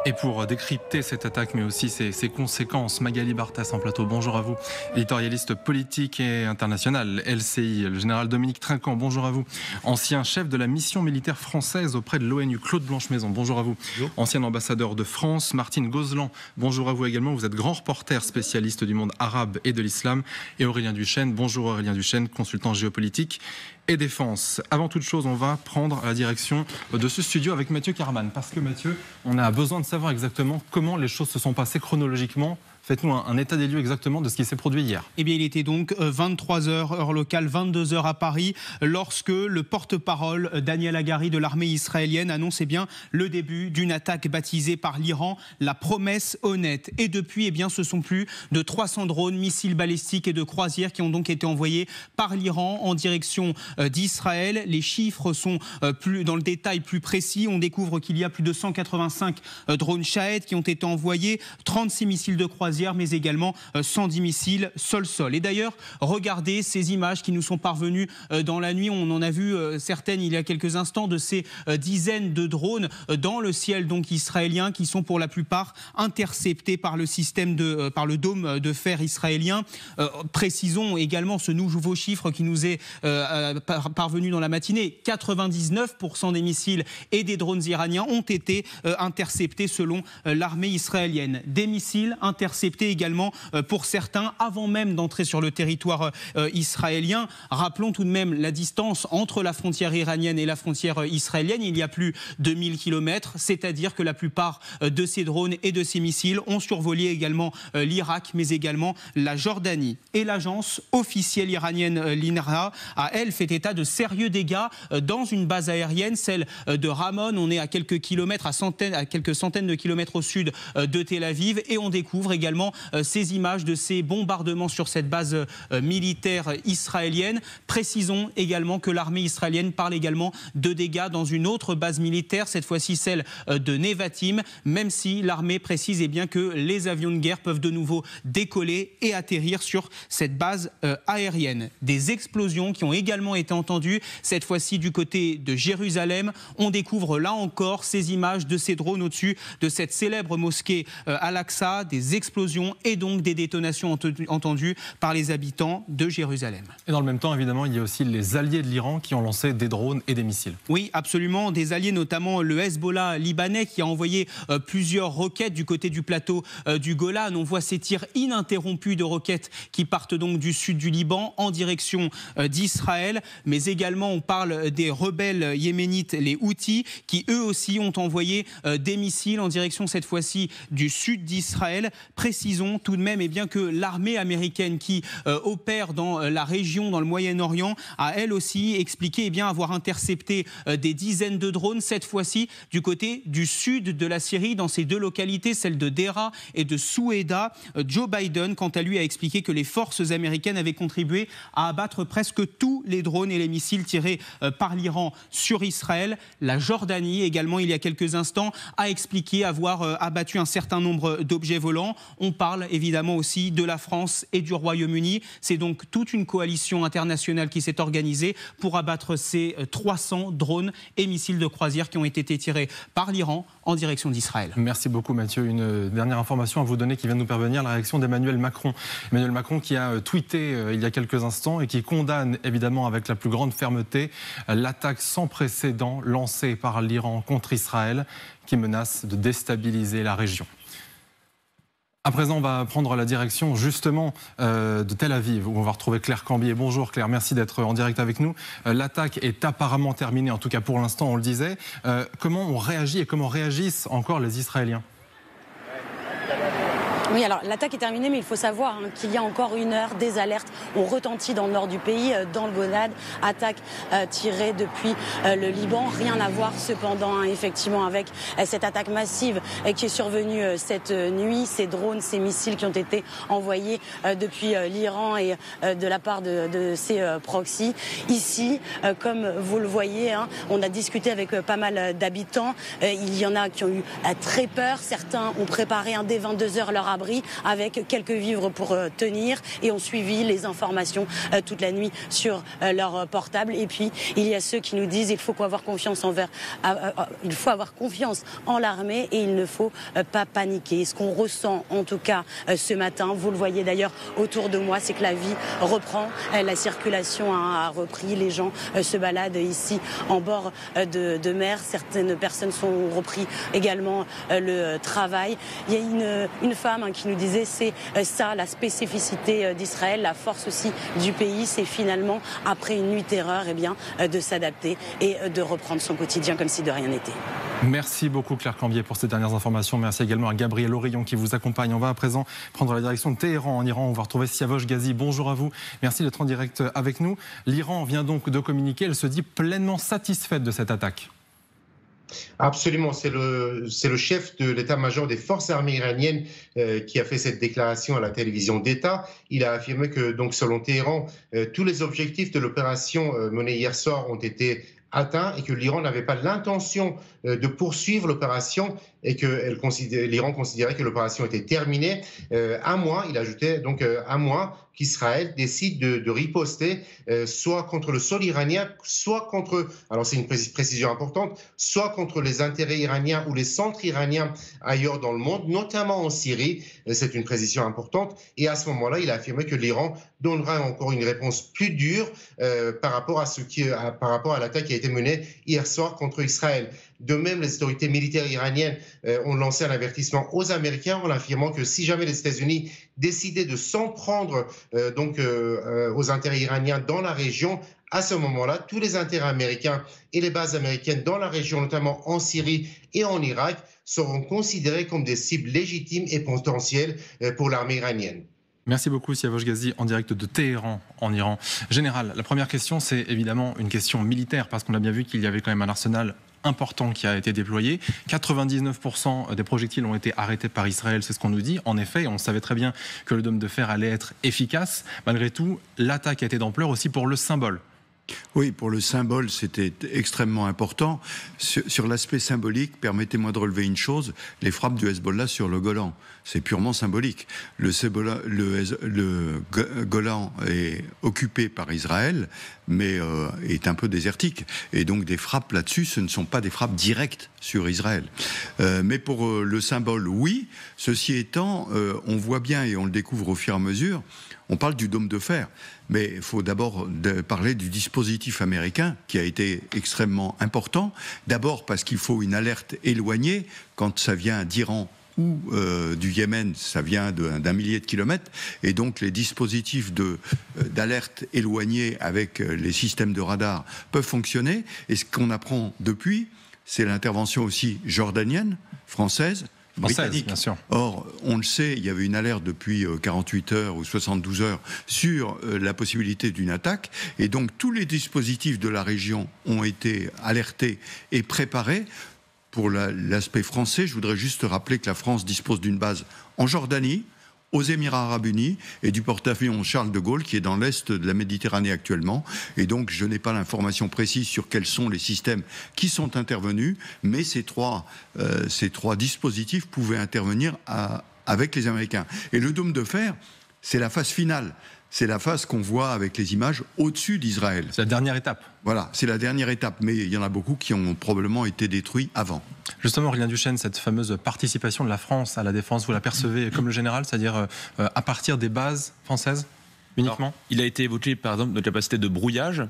Et pour décrypter cette attaque, mais aussi ses conséquences, Magali Barthès en plateau. Bonjour à vous, éditorialiste politique et international, LCI. Le général Dominique Trinquant, bonjour à vous. Ancien chef de la mission militaire française auprès de l'ONU, Claude Blanche-Maison, bonjour à vous. Bonjour. Ancien ambassadeur de France, Martine Gozlan, bonjour à vous également. Vous êtes grand reporter spécialiste du monde arabe et de l'islam. Et Aurélien Duchesne, bonjour Aurélien Duchesne, consultant géopolitique et défense. Avant toute chose, on va prendre la direction de ce studio avec Mathieu Carman. Parce que Mathieu, on a besoin de savoir exactement comment les choses se sont passées chronologiquement. Faites-nous un état des lieux exactement de ce qui s'est produit hier. Eh bien, il était donc 23h, heure locale, 22h à Paris, lorsque le porte-parole Daniel Hagari de l'armée israélienne annonce le début d'une attaque baptisée par l'Iran la promesse honnête. Et depuis, ce sont plus de 300 drones, missiles balistiques et de croisières qui ont donc été envoyés par l'Iran en direction d'Israël. Les chiffres sont plus dans le détail plus précis. On découvre qu'il y a plus de 185 drones Shahed qui ont été envoyés, 36 missiles de croisière, mais également 110 missiles sol-sol. Et d'ailleurs, regardez ces images qui nous sont parvenues dans la nuit. On en a vu certaines il y a quelques instants de ces dizaines de drones dans le ciel donc israélien qui sont pour la plupart interceptés par le système par le dôme de fer israélien. Précisons également ce nouveau chiffre qui nous est parvenu dans la matinée. 99% des missiles et des drones iraniens ont été interceptés selon l'armée israélienne. Des missiles interceptés également pour certains avant même d'entrer sur le territoire israélien. Rappelons tout de même la distance entre la frontière iranienne et la frontière israélienne. Il y a plus de 1000 km, c'est-à-dire que la plupart de ces drones et de ces missiles ont survolé également l'Irak, mais également la Jordanie. Et l'agence officielle iranienne, l'INRA, a, elle, fait état de sérieux dégâts dans une base aérienne, celle de Ramon. On est à quelques kilomètres, à quelques centaines de kilomètres au sud de Tel Aviv, et on découvre également ces images de ces bombardements sur cette base militaire israélienne. Précisons également que l'armée israélienne parle également de dégâts dans une autre base militaire, cette fois-ci celle de Nevatim, même si l'armée précise que les avions de guerre peuvent de nouveau décoller et atterrir sur cette base aérienne. Des explosions qui ont également été entendues, cette fois-ci du côté de Jérusalem. On découvre là encore ces images de ces drones au-dessus de cette célèbre mosquée Al-Aqsa, des explosions et donc des détonations entendues par les habitants de Jérusalem. Et dans le même temps, évidemment, il y a aussi les alliés de l'Iran qui ont lancé des drones et des missiles. Oui, absolument. Des alliés, notamment le Hezbollah libanais, qui a envoyé plusieurs roquettes du côté du plateau du Golan. On voit ces tirs ininterrompus de roquettes qui partent donc du sud du Liban en direction d'Israël. Mais également, on parle des rebelles yéménites, les Houthis, qui eux aussi ont envoyé des missiles en direction cette fois-ci du sud d'Israël. Précisons tout de même que l'armée américaine qui opère dans la région, dans le Moyen-Orient, a elle aussi expliqué avoir intercepté des dizaines de drones, cette fois-ci du côté du sud de la Syrie, dans ces deux localités, celles de Dera et de Soueda. Joe Biden, quant à lui, a expliqué que les forces américaines avaient contribué à abattre presque tous les drones et les missiles tirés par l'Iran sur Israël. La Jordanie, également, il y a quelques instants, a expliqué avoir abattu un certain nombre d'objets volants. On parle évidemment aussi de la France et du Royaume-Uni. C'est donc toute une coalition internationale qui s'est organisée pour abattre ces 300 drones et missiles de croisière qui ont été tirés par l'Iran en direction d'Israël. Merci beaucoup Mathieu. Une dernière information à vous donner qui vient de nous parvenir, la réaction d'Emmanuel Macron. Emmanuel Macron qui a tweeté il y a quelques instants et qui condamne évidemment avec la plus grande fermeté l'attaque sans précédent lancée par l'Iran contre Israël qui menace de déstabiliser la région. À présent, on va prendre la direction justement de Tel Aviv, où on va retrouver Claire Cambier. Bonjour Claire, merci d'être en direct avec nous. L'attaque est apparemment terminée, en tout cas pour l'instant, on le disait. Comment on réagit et comment réagissent encore les Israéliens ? Oui, alors l'attaque est terminée, mais il faut savoir qu'il y a encore une heure, des alertes ont retenti dans le nord du pays, dans le Golan, attaque tirée depuis le Liban. Rien à voir cependant effectivement avec cette attaque massive qui est survenue cette nuit, ces drones, ces missiles qui ont été envoyés depuis l'Iran et de la part de ces proxys. Ici, comme vous le voyez, on a discuté avec pas mal d'habitants. Il y en a qui ont eu très peur. Certains ont préparé dès 22h leur abri avec quelques vivres pour tenir et ont suivi les informations toute la nuit sur leur portable. Et puis il y a ceux qui nous disent il faut avoir confiance en l'armée et il ne faut pas paniquer. Ce qu'on ressent en tout cas ce matin, vous le voyez d'ailleurs autour de moi, c'est que la vie reprend, la circulation a repris, les gens se baladent ici en bord de mer, certaines personnes sont repris également le travail. Il y a une femme qui nous disait c'est ça la spécificité d'Israël, la force aussi du pays, c'est finalement après une nuit terreur de s'adapter et de reprendre son quotidien comme si de rien n'était. Merci beaucoup Claire Cambier pour ces dernières informations. Merci également à Gabriel Aurillon qui vous accompagne. On va à présent prendre la direction de Téhéran en Iran. On va retrouver Siavosh Ghazi. Bonjour à vous. Merci d'être en direct avec nous. L'Iran vient donc de communiquer. Elle se dit pleinement satisfaite de cette attaque. Absolument, c'est le chef de l'état-major des forces armées iraniennes qui a fait cette déclaration à la télévision d'État. Il a affirmé que, donc, selon Téhéran, tous les objectifs de l'opération menée hier soir ont été atteints et que l'Iran n'avait pas l'intention de poursuivre l'opération et que l'Iran considérait que l'opération était terminée. Un mois, il ajoutait donc un mois qu'Israël décide de riposter soit contre le sol iranien, soit contre, alors c'est une précision importante, soit contre les intérêts iraniens ou les centres iraniens ailleurs dans le monde, notamment en Syrie. C'est une précision importante. Et à ce moment-là, il a affirmé que l'Iran donnera encore une réponse plus dure par rapport à l'attaque qui a été menée hier soir contre Israël. De même, les autorités militaires iraniennes ont lancé un avertissement aux Américains en affirmant que si jamais les États-Unis décidaient de s'en prendre aux intérêts iraniens dans la région, à ce moment-là, tous les intérêts américains et les bases américaines dans la région, notamment en Syrie et en Irak, seront considérés comme des cibles légitimes et potentielles pour l'armée iranienne. Merci beaucoup Siavosh Ghazi en direct de Téhéran en Iran. Général, la première question c'est évidemment une question militaire parce qu'on a bien vu qu'il y avait quand même un arsenal important qui a été déployé. 99% des projectiles ont été arrêtés par Israël, c'est ce qu'on nous dit. En effet, on savait très bien que le dôme de fer allait être efficace. Malgré tout, l'attaque a été d'ampleur aussi pour le symbole. Oui, pour le symbole, c'était extrêmement important. Sur l'aspect symbolique, permettez-moi de relever une chose, les frappes du Hezbollah sur le Golan, c'est purement symbolique. Le Golan est occupé par Israël, mais est un peu désertique. Et donc des frappes là-dessus, ce ne sont pas des frappes directes sur Israël. Mais pour le symbole, oui. Ceci étant, on voit bien, et on le découvre au fur et à mesure, on parle du dôme de fer, mais il faut d'abord parler du dispositif américain qui a été extrêmement important. D'abord parce qu'il faut une alerte éloignée quand ça vient d'Iran ou du Yémen, ça vient d'un millier de kilomètres, et donc les dispositifs d'alerte éloignée avec les systèmes de radar peuvent fonctionner. Et ce qu'on apprend depuis, c'est l'intervention aussi jordanienne, française, britannique. Bien sûr. Or, on le sait, il y avait une alerte depuis 48 heures ou 72 heures sur la possibilité d'une attaque. Et donc, tous les dispositifs de la région ont été alertés et préparés. Pour l'aspect français, je voudrais juste rappeler que la France dispose d'une base en Jordanie, aux Émirats Arabes Unis et du porte-avions Charles de Gaulle qui est dans l'est de la Méditerranée actuellement. Et donc je n'ai pas l'information précise sur quels sont les systèmes qui sont intervenus, mais ces trois dispositifs pouvaient intervenir avec les Américains. Et le dôme de fer, c'est la phase finale. C'est la phase qu'on voit avec les images au-dessus d'Israël. C'est la dernière étape. Voilà, c'est la dernière étape, mais il y en a beaucoup qui ont probablement été détruits avant. Justement, Aurélien Duchesne, cette fameuse participation de la France à la défense, vous la percevez comme le général, c'est-à-dire à partir des bases françaises uniquement ? Alors, il a été évoqué par exemple notre capacité de brouillage.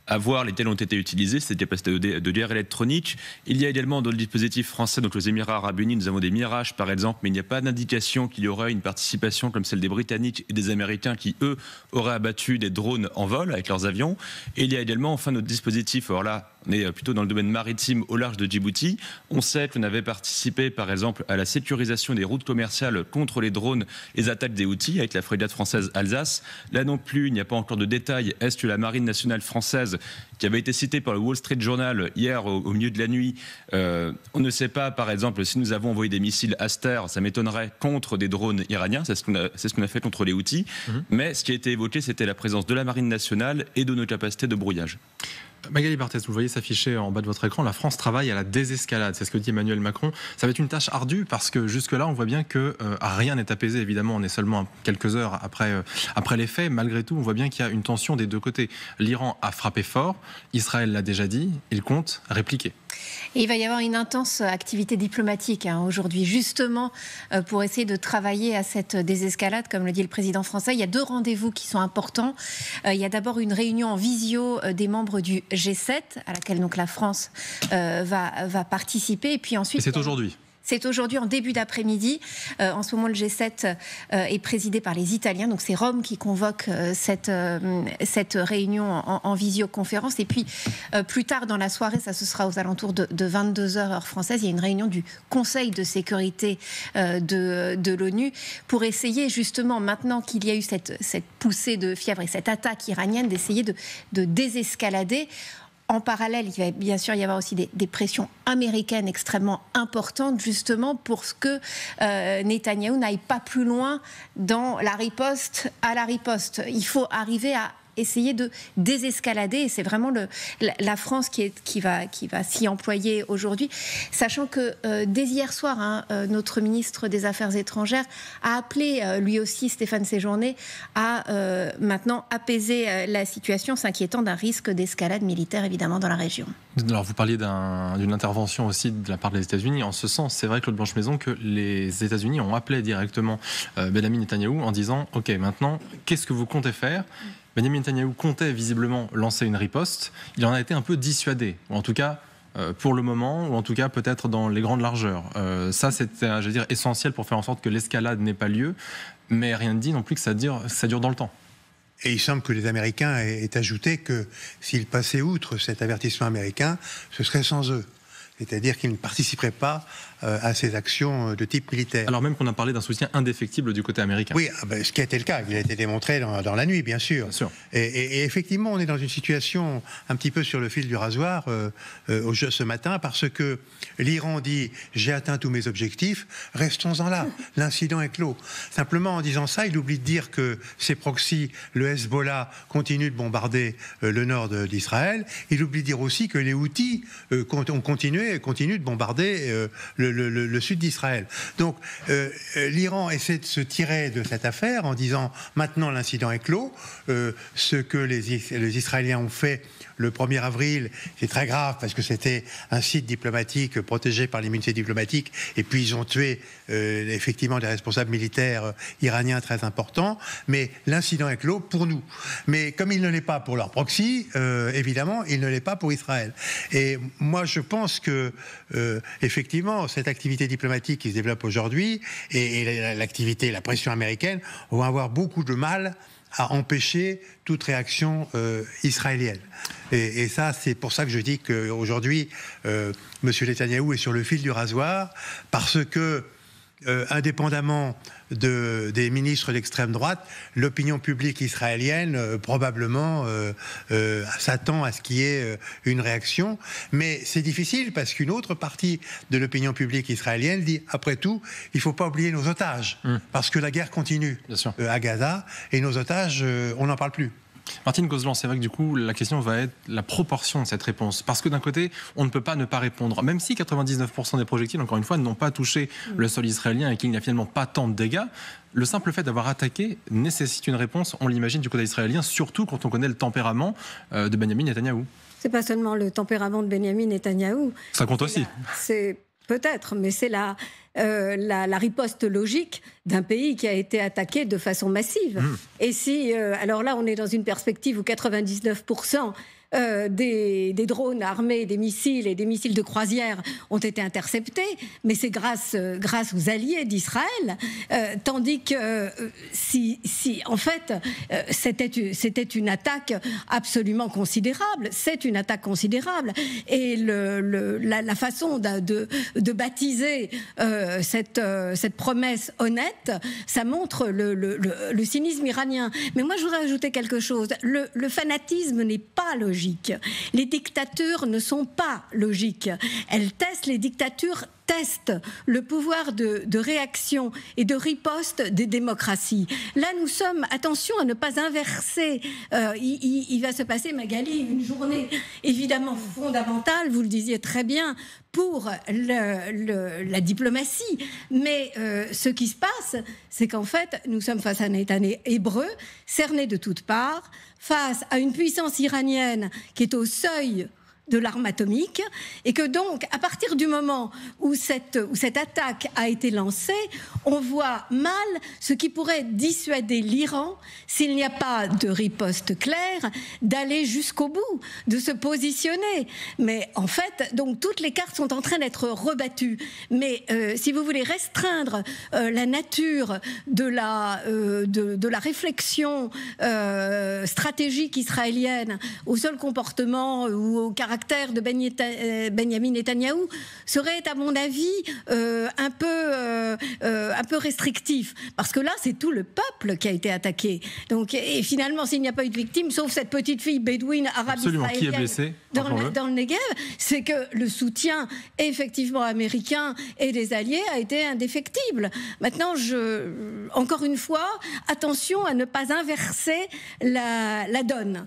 À voir lesquels ont été utilisés, cette capacité de guerre électronique. Il y a également dans le dispositif français, donc les Émirats Arabes Unis, nous avons des Mirage par exemple, mais il n'y a pas d'indication qu'il y aurait une participation comme celle des Britanniques et des Américains qui, eux, auraient abattu des drones en vol avec leurs avions. Et il y a également enfin notre dispositif, alors là, on est plutôt dans le domaine maritime au large de Djibouti. On sait qu'on avait participé par exemple à la sécurisation des routes commerciales contre les drones, les attaques des Houthis avec la frégate française Alsace. Là non plus, il n'y a pas encore de détails. Est-ce que la marine nationale française, qui avait été citée par le Wall Street Journal hier au milieu de la nuit, on ne sait pas par exemple si nous avons envoyé des missiles Aster, ça m'étonnerait, contre des drones iraniens, c'est ce qu'on a fait contre les Houthis. Mais ce qui a été évoqué, c'était la présence de la marine nationale et de nos capacités de brouillage. Magali Barthès, vous voyez s'afficher en bas de votre écran, la France travaille à la désescalade. C'est ce que dit Emmanuel Macron. Ça va être une tâche ardue parce que jusque-là, on voit bien que rien n'est apaisé. Évidemment, on est seulement quelques heures après les faits. Malgré tout, on voit bien qu'il y a une tension des deux côtés. L'Iran a frappé fort. Israël l'a déjà dit. Il compte répliquer. Et il va y avoir une intense activité diplomatique aujourd'hui, justement pour essayer de travailler à cette désescalade, comme le dit le président français. Il y a 2 rendez-vous qui sont importants. Il y a d'abord une réunion en visio des membres du G7, à laquelle donc la France va participer. Et puis ensuite, c'est aujourd'hui. C'est aujourd'hui en début d'après-midi. En ce moment, le G7 est présidé par les Italiens. Donc, c'est Rome qui convoque cette réunion en visioconférence. Et puis, plus tard dans la soirée, ça ce sera aux alentours de 22h heure française, il y a une réunion du Conseil de sécurité de l'ONU pour essayer justement, maintenant qu'il y a eu cette poussée de fièvre et cette attaque iranienne, d'essayer de désescalader. En parallèle, il va bien sûr y avoir aussi des pressions américaines extrêmement importantes, justement pour que Netanyahou n'aille pas plus loin dans la riposte à la riposte. Il faut arriver à essayer de désescalader, et c'est vraiment la France qui va s'y employer aujourd'hui, sachant que dès hier soir, notre ministre des Affaires étrangères a appelé lui aussi, Stéphane Séjourné, à maintenant apaiser la situation, s'inquiétant d'un risque d'escalade militaire évidemment dans la région. Alors vous parliez d'une intervention aussi de la part des États-Unis. En ce sens, c'est vrai, Claude Blanche-Maison, que les États-Unis ont appelé directement Benyamin Netanyahou en disant « Ok, maintenant, qu'est-ce que vous comptez faire ?» Benyamin Netanyahou comptait visiblement lancer une riposte. Il en a été un peu dissuadé, ou en tout cas pour le moment, ou en tout cas peut-être dans les grandes largeurs. Ça, c'était, je veux dire, essentiel pour faire en sorte que l'escalade n'ait pas lieu, mais rien ne dit non plus que ça dure dans le temps. Et il semble que les Américains aient ajouté que s'ils passaient outre cet avertissement américain, ce serait sans eux. C'est-à-dire qu'ils ne participeraient pas à ces actions de type militaire. Alors même qu'on a parlé d'un soutien indéfectible du côté américain. Oui, ce qui a été le cas, il a été démontré dans la nuit, bien sûr. Et effectivement, on est dans une situation un petit peu sur le fil du rasoir ce matin, parce que l'Iran dit « j'ai atteint tous mes objectifs, restons-en là, l'incident est clos ». Simplement, en disant ça, il oublie de dire que ses proxys, le Hezbollah, continuent de bombarder le nord d'Israël. Il oublie de dire aussi que les Houthis ont continué de bombarder le sud d'Israël. Donc l'Iran essaie de se tirer de cette affaire en disant maintenant l'incident est clos. Ce que les Israéliens ont fait le 1er avril, c'est très grave parce que c'était un site diplomatique protégé par l'immunité diplomatique, et puis ils ont tué effectivement des responsables militaires iraniens très importants, mais l'incident est clos pour nous. Mais comme il ne l'est pas pour leur proxy, évidemment, il ne l'est pas pour Israël. Et moi je pense que effectivement cette activité diplomatique qui se développe aujourd'hui et la pression américaine vont avoir beaucoup de mal à empêcher toute réaction israélienne. Et ça, c'est pour ça que je dis qu'aujourd'hui, M. Netanyahou est sur le fil du rasoir, parce que, indépendamment des ministres d'extrême droite, l'opinion publique israélienne probablement s'attend à ce qu'il y ait une réaction. Mais c'est difficile parce qu'une autre partie de l'opinion publique israélienne dit, après tout, il ne faut pas oublier nos otages, parce que la guerre continue à Gaza, et nos otages, on n'en parle plus. Martine Gozlan, c'est vrai que du coup, la question va être la proportion de cette réponse. Parce que d'un côté, on ne peut pas ne pas répondre. Même si 99% des projectiles, encore une fois, n'ont pas touché le sol israélien et qu'il n'y a finalement pas tant de dégâts, le simple fait d'avoir attaqué nécessite une réponse, on l'imagine, du côté israélien, surtout quand on connaît le tempérament de Benyamin Netanyahou. C'est pas seulement le tempérament de Benyamin Netanyahou. Ça compte aussi. C'est peut-être, mais c'est la riposte logique d'un pays qui a été attaqué de façon massive. Et si, alors là, on est dans une perspective où 99% des drones armés, des missiles et des missiles de croisière ont été interceptés, mais c'est grâce aux alliés d'Israël, tandis que en fait, c'était une attaque absolument considérable. C'est une attaque considérable. Et la façon de baptiser cette promesse honnête, ça montre le cynisme iranien. Mais moi, je voudrais ajouter quelque chose. Le fanatisme n'est pas logique. Les dictatures ne sont pas logiques. Elles testent les dictatures teste le pouvoir de réaction et de riposte des démocraties. Là, nous sommes, attention à ne pas inverser. Il va se passer, Magali, une journée évidemment fondamentale, vous le disiez très bien, pour la diplomatie. Mais ce qui se passe, c'est qu'en fait, nous sommes face à un État hébreu, cerné de toutes parts, face à une puissance iranienne qui est au seuil de l'arme atomique, et que donc, à partir du moment où cette attaque a été lancée, on voit mal ce qui pourrait dissuader l'Iran, s'il n'y a pas de riposte claire, d'aller jusqu'au bout, de se positionner. Mais en fait, donc toutes les cartes sont en train d'être rebattues. Mais si vous voulez restreindre la nature de la réflexion stratégique israélienne au seul comportement ou au caractère de Benyamin Netanyahou serait, à mon avis, un peu restrictif. Parce que là, c'est tout le peuple qui a été attaqué. Donc, et finalement, s'il n'y a pas eu de victime, sauf cette petite fille bédouine arabe-israélienne qui est blessée dans le Negev, c'est que le soutien, effectivement, américain et des alliés a été indéfectible. Maintenant, encore une fois, attention à ne pas inverser la donne.